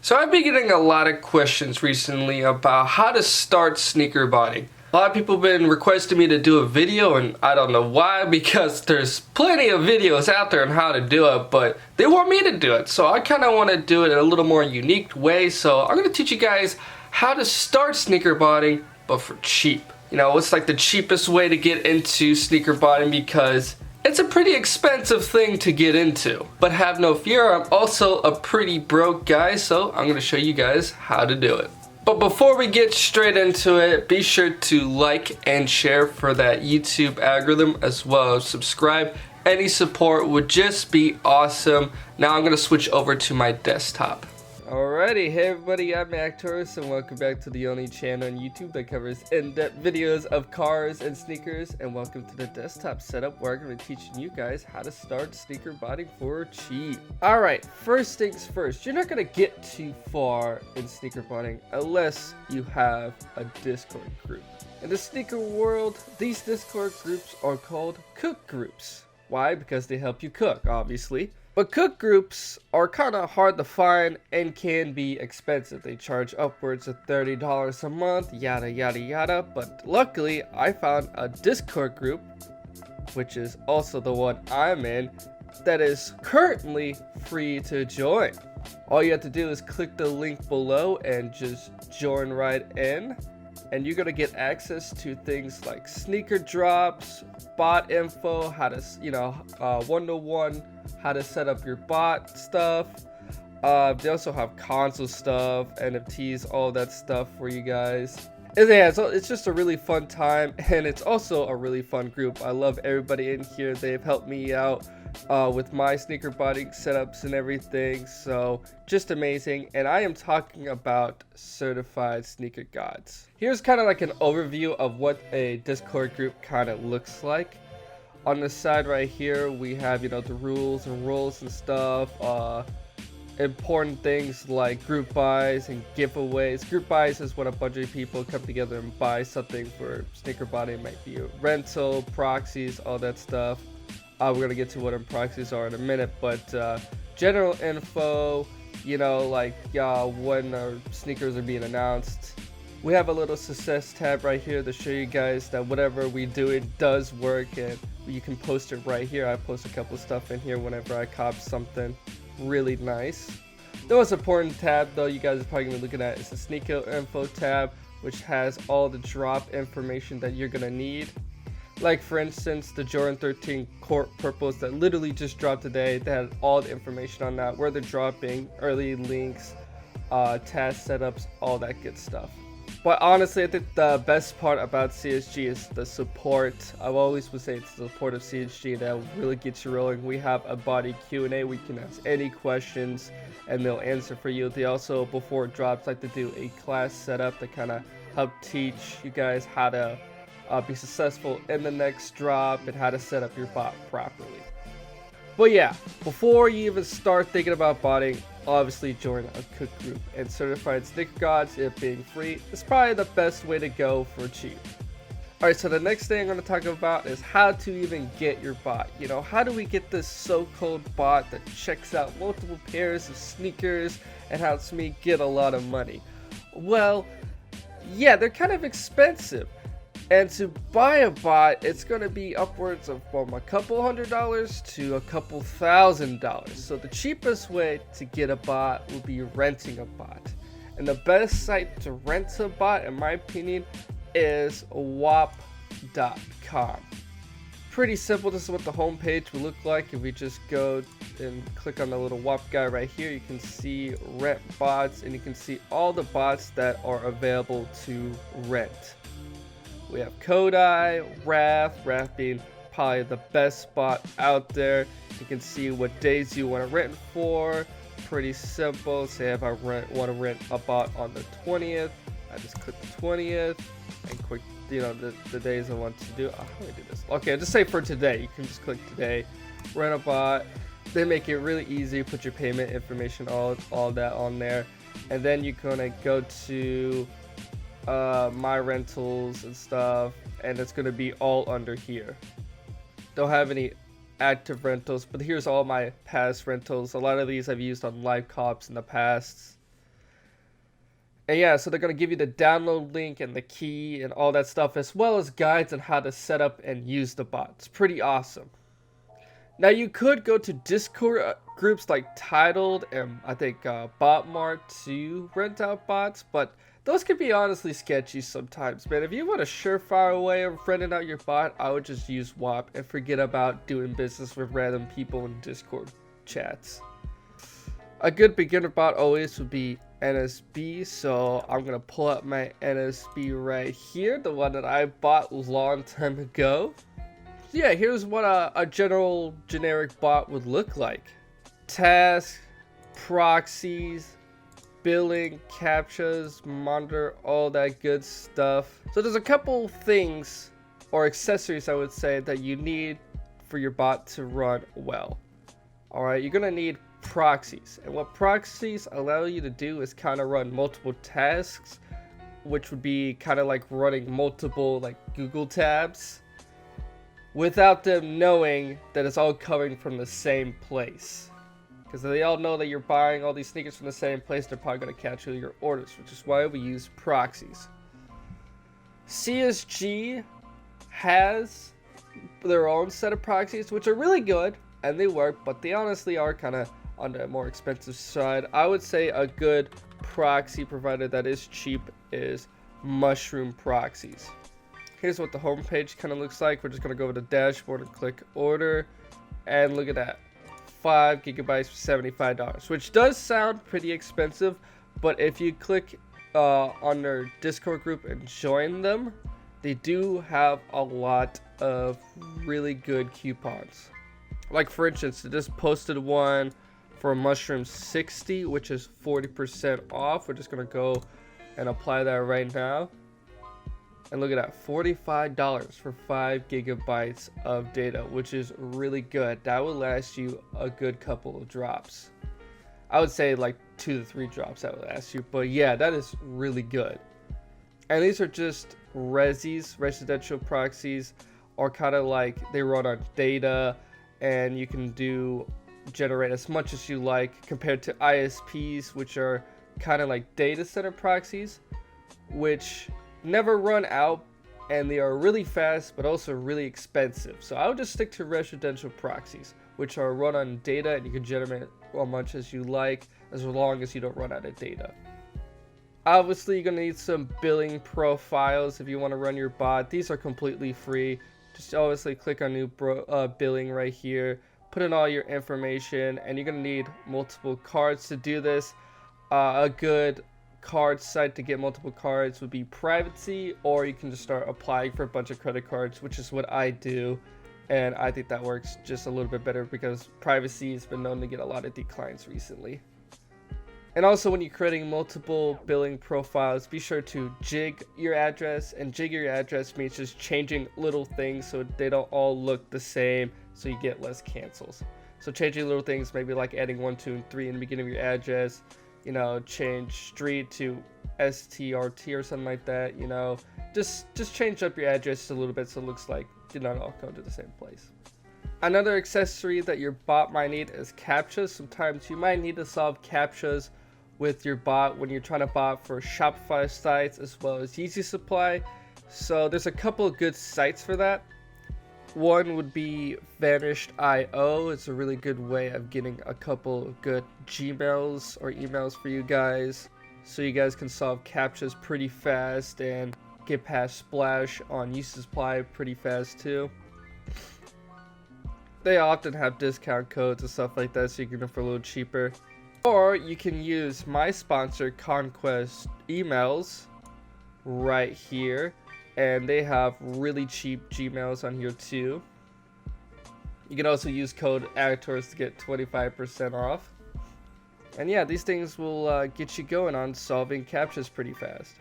So I've been getting a lot of questions recently about how to start sneaker botting. A lot of people have been requesting me to do a video, and I don't know why, because there's plenty of videos out there on how to do it, but they want me to do it. So I kind of want to do it in a little more unique way. So I'm going to teach you guys how to start sneaker botting, but for cheap. You know, it's like the cheapest way to get into sneaker botting because it's a pretty expensive thing to get into. But have no fear, I'm also a pretty broke guy, so I'm going to show you guys how to do it. But before we get straight into it, be sure to like and share for that YouTube algorithm, as well as subscribe. Any support would just be awesome. Now I'm going to switch over to my desktop. Alrighty, hey everybody, I'm Actorus, and welcome back to the only channel on YouTube that covers in-depth videos of cars and sneakers, and welcome to the desktop setup where I'm going to be teaching you guys how to start sneaker botting for cheap. Alright, first things first, you're not going to get too far in sneaker botting unless you have a Discord group. In the sneaker world, these Discord groups are called cook groups. Why? Because they help you cook, obviously. But cook groups are kind of hard to find and can be expensive. They charge upwards of $30 a month, yada yada yada. But luckily, I found a Discord group, which is also the one I'm in, that is currently free to join. All you have to do is click the link below and just join right in. And you're going to get access to things like sneaker drops, bot info, how to, one-to-one, how to set up your bot stuff. They also have console stuff, NFTs, all that stuff for you guys. And yeah, so it's just a really fun time, and it's also a really fun group. I love everybody in here. They've helped me out with my sneaker botting setups and everything, so just amazing. And I am talking about certified sneaker gods. Here's kind of like an overview of what a Discord group kind of looks like. On the side right here, we have, the rules and roles and stuff. Important things like group buys and giveaways. Group buys is when a bunch of people come together and buy something for sneaker botting. It might be a rental, proxies, all that stuff. We're gonna get to what proxies are in a minute, but general info, when our sneakers are being announced. We have a little success tab right here to show you guys that whatever we do, it does work, and you can post it right here. I post a couple stuff in here whenever I cop something really nice. The most important tab, though, you guys are probably gonna be looking at is the sneaker info tab, which has all the drop information that you're gonna need. Like, for instance, the Jordan 13 Court Purples that literally just dropped today. They had all the information on that, where they're dropping, early links, task setups, all that good stuff. But honestly, I think the best part about CSG is the support. I've always would say it's the support of CSG that really gets you rolling. We have a body Q&A. We can ask any questions and they'll answer for you. They also, before it drops, like to do a class setup to kind of help teach you guys how to be successful in the next drop and how to set up your bot properly. But yeah, before you even start thinking about botting, obviously join a cook group. And certified sneaker gods, it being free, is probably the best way to go for cheap. Alright, so the next thing I'm going to talk about is how to even get your bot. How do we get this so-called bot that checks out multiple pairs of sneakers and helps me get a lot of money? Well, yeah, they're kind of expensive. And to buy a bot, it's going to be upwards of from a couple $100s to a couple $1,000s. So the cheapest way to get a bot would be renting a bot. And the best site to rent a bot, in my opinion, is wap.com. Pretty simple. This is what the homepage will look like. If we just go and click on the little WAP guy right here, you can see rent bots, and you can see all the bots that are available to rent. We have Kodai, Wrath being probably the best spot out there. You can see what days you want to rent for. Pretty simple. Say if I want to rent a bot on the 20th, I just click the 20th and click, the days I want to do. How do I do this? Okay, just say for today. You can just click today, rent a bot. They make it really easy. Put your payment information, all that on there, and then you're gonna go to my rentals and stuff, and it's going to be all under here. Don't have any active rentals, but here's all my past rentals. A lot of these I've used on live cops in the past. And yeah, so they're going to give you the download link and the key and all that stuff, as well as guides on how to set up and use the bot. It's pretty awesome. Now you could go to Discord groups like Titled and I think Botmart to rent out bots, but those can be honestly sketchy sometimes, man. If you want a surefire way of renting out your bot, I would just use WAP and forget about doing business with random people in Discord chats. A good beginner bot always would be NSB, so I'm gonna pull up my NSB right here, the one that I bought a long time ago. Yeah, here's what a generic bot would look like. Tasks, proxies, billing, CAPTCHAs, monitor, all that good stuff. So there's a couple things or accessories I would say that you need for your bot to run well. Alright, you're gonna need proxies, and what proxies allow you to do is kind of run multiple tasks, which would be kind of like running multiple like Google tabs without them knowing that it's all coming from the same place. Because they all know that you're buying all these sneakers from the same place, they're probably going to cancel your orders, which is why we use proxies. CSG has their own set of proxies, which are really good, and they work, but they honestly are kind of on the more expensive side. I would say a good proxy provider that is cheap is Mushroom Proxies. Here's what the homepage kind of looks like. We're just going to go over the dashboard and click order. And look at that. 5 gigabytes for $75, which does sound pretty expensive. But if you click on their Discord group and join them, they do have a lot of really good coupons. Like for instance, they just posted one for Mushroom 60, which is 40% off. We're just going to go and apply that right now. And look at that, $45 for 5 gigabytes of data, which is really good. That would last you a good couple of drops. I would say like 2 to 3 drops that would last you. But yeah, that is really good. And these are just residential proxies, or kind of like they run on data, and you can generate as much as you like, compared to ISPs, which are kind of like data center proxies, which never run out, and they are really fast but also really expensive. So I would just stick to residential proxies, which are run on data, and you can generate as much as you like as long as you don't run out of data. Obviously you're going to need some billing profiles if you want to run your bot. These are completely free. Just obviously click on new billing right here, put in all your information, and you're going to need multiple cards to do this. A good card site to get multiple cards would be Privacy, or you can just start applying for a bunch of credit cards, which is what I do, and I think that works just a little bit better because Privacy has been known to get a lot of declines recently. And also, when you're creating multiple billing profiles, be sure to jig your address, and jig your address means just changing little things so they don't all look the same, so you get less cancels. So changing little things, maybe like adding 1, 2, and 3 in the beginning of your address, you know, change street to STRT or something like that, you know, just change up your address a little bit so it looks like did not all come to the same place. Another accessory that your bot might need is CAPTCHAs. Sometimes you might need to solve CAPTCHAs with your bot when you're trying to bot for Shopify sites as well as Yeezy Supply. So there's a couple of good sites for that. One would be Vanished.io. It's a really good way of getting a couple of good Gmails or emails for you guys, so you guys can solve CAPTCHAs pretty fast and get past Splash on Yeezy Supply pretty fast too. They often have discount codes and stuff like that, so you can get them for a little cheaper. Or you can use my sponsor Conquest emails right here, and they have really cheap Gmails on here too. You can also use code ACTORS to get 25% off. And yeah, these things will get you going on solving CAPTCHAs pretty fast.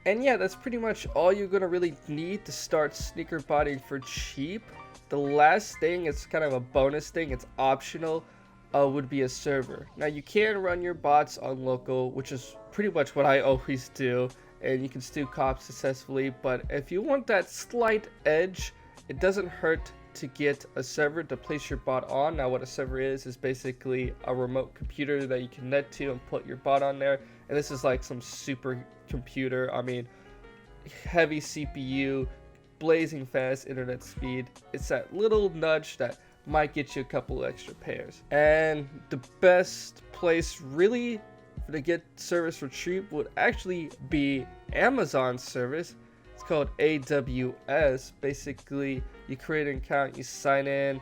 And yeah, that's pretty much all you're gonna really need to start sneaker botting for cheap. The last thing, it's kind of a bonus thing, it's optional, would be a server. Now you can run your bots on local, which is pretty much what I always do, and you can still cop successfully, but if you want that slight edge, it doesn't hurt to get a server to place your bot on. Now what a server is basically a remote computer that you can net to and put your bot on there, and this is like some super computer. I mean, heavy CPU, blazing fast internet speed. It's that little nudge that might get you a couple extra pairs. And the best place really to get service for cheap would actually be Amazon's service. It's called AWS. Basically, you create an account, you sign in,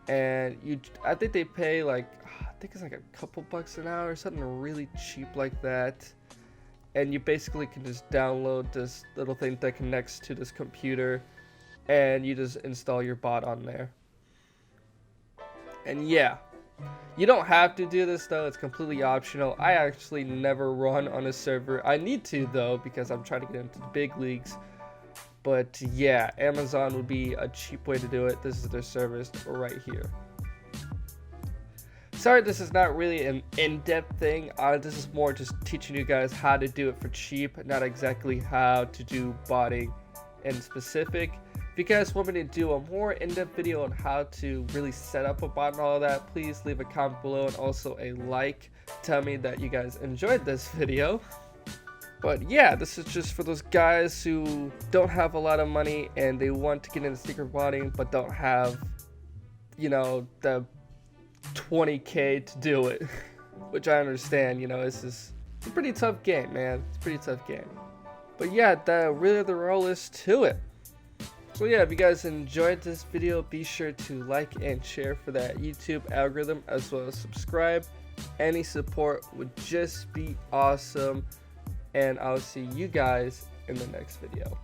and I think they pay like, I think it's like a couple bucks an hour or something really cheap like that. And you basically can just download this little thing that connects to this computer, and you just install your bot on there. And yeah, you don't have to do this though, it's completely optional. I actually never run on a server. I need to though, because I'm trying to get into the big leagues. But yeah, Amazon would be a cheap way to do it. This is their service right here. Sorry, this is not really an in-depth thing. This is more just teaching you guys how to do it for cheap, not exactly how to do botting in specific. If you guys want me to do a more in-depth video on how to really set up a bot and all of that, please leave a comment below and also a like. Tell me that you guys enjoyed this video. But yeah, this is just for those guys who don't have a lot of money and they want to get into sneaker botting but don't have, you know, the 20k to do it. Which I understand, you know, it's a pretty tough game, man. It's a pretty tough game. But yeah, really the role is to it. So yeah, if you guys enjoyed this video, be sure to like and share for that YouTube algorithm, as well as subscribe. Any support would just be awesome. And I'll see you guys in the next video.